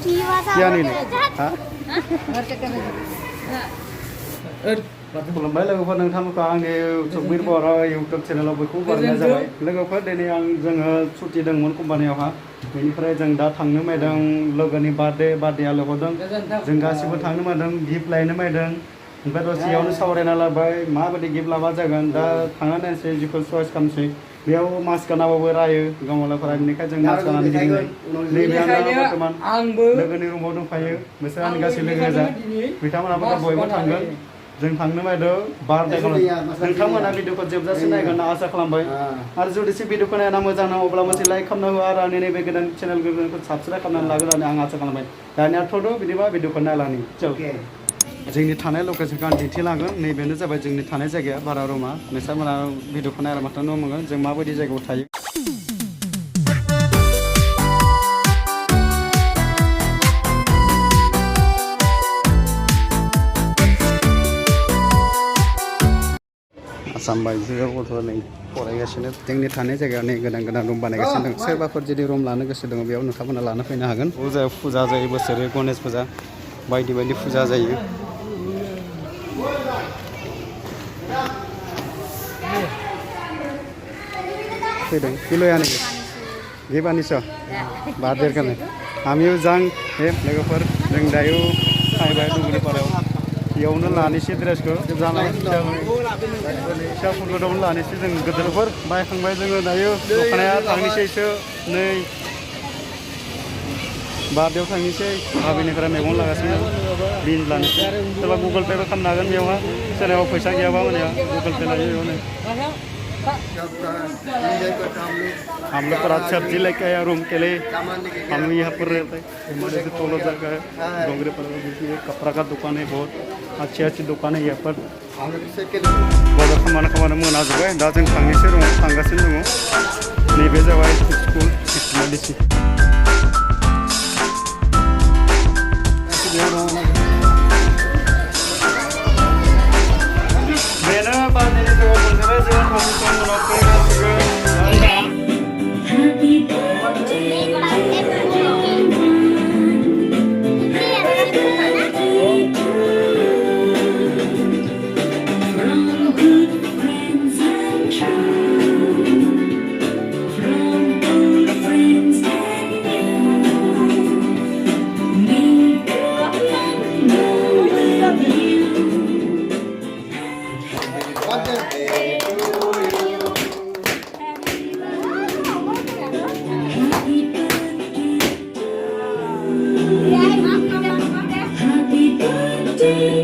क्या नहीं हाँ खुलुमबाय लोगोफोर नोंथांमोनखौ आंनि सुकबिर बर' इउटुब चेनेलाव बयखौबो बरायनाय जाबाय लोगोफोर दिनै जोङो सुटि दंमोन कम्पानियावहा बेनिफ्राय जों दा थांनो मायदों लोगोनि बार्थडेआ लिंहरदों जों गासिबो थांनो मायदों गिफ्ट लायनो मायदों ओमफ्राय दसेयावनो सावरायना लाबाय माबायदि गिफ्ट लाबा जागोन दा थांना नायनोसै जिखौ चइस खालामसै बेयाव मास्क गानाबाबो रायो गावलाफोरा बेनिखायनो जों मास्क गाननानै गिदिंनाय नैबे आं बर्थमान लोगोनि रुमाव दंफायो बिसोर आंनि गासै लोगो गोजा बिथांमोनाबो बयबो थांगोन जों थांनो मायदों बार्थडे नोंथांमोना भिडिअखौ जोबजासिम नायगोन होनना आसा खालामबाय आरो जुदिसो भिडिअखौ नायना मोजां नाङो अब्ला मोनसे लाइक खालामना हो आरो आंनि नैबे गोदान चेनेल गोदानखौ साबस्क्राइब खालामनानै लागोन होननानै आं आसा खालामबाय दानिया थ'दो बिदिबा भिडिअखौ नायलानि जोंनि थानाय लकेसनखौ आं दिन्थिलांगोन नैबेनो जाबाय जोंनि थानाय जायगाया भारा रुमा नोंथांमोना भिडिअखौ नायला माथो नुनो मोनगोन जों माबायदि जायगायाव थायो आसाम बायजोआव गथ'आ नै फरायगासिनो जोंनि थानाय जायगायाव नै गोदान गोदान रुम बानायगासिनो दं सोरबाफोर जुदि रुम लानो गोसो दङ बेयाव नोंथांमोना लानो फैनो हागोन फुजा जायो बोसोरै गणेश फुजा बायदि बायदि फुजा जायो फैदों किल'यानो गिबानिस बारदेरखानो आमियाव जां हे लोगोफोर जों दायो फैबाय दुब्लिपारायाव बेयावनो लानोसै ड्रेसखौ जानाय फिसाफोरखौ दं लानोसै जों गिदिरफोर बायखांबाय जोङो दायो दखानाया थांनोसैसो नै बारदेयाव थांनोसै भाबिनिफ्राय मैगं लागासिनो बिन लानोसै सोरबा गुगल पेबो खालामनो हागोन बेयावहा सोरनाव फैसा गैयाबा माने गुगल पे लायो बेयावनो हम लोग रात सब्जी लेके आए रूम के लिए हम यहाँ पर रहते हैं हमारे से तोलो जगह है डोंगरे पर कपड़ा का दुकान है बहुत अच्छी अच्छी दुकान है यहाँ पर बाजार खामानि मोनाजोब्बाय दा जों थांनोसै रुमाव थांगासिनो दङ नैबे जाबाय स्कुल सिस्टेमेटिक बेनो बारदेनि थाखाय मोनसेबाय जों सम उनाव फैगासिनो Happy birthday.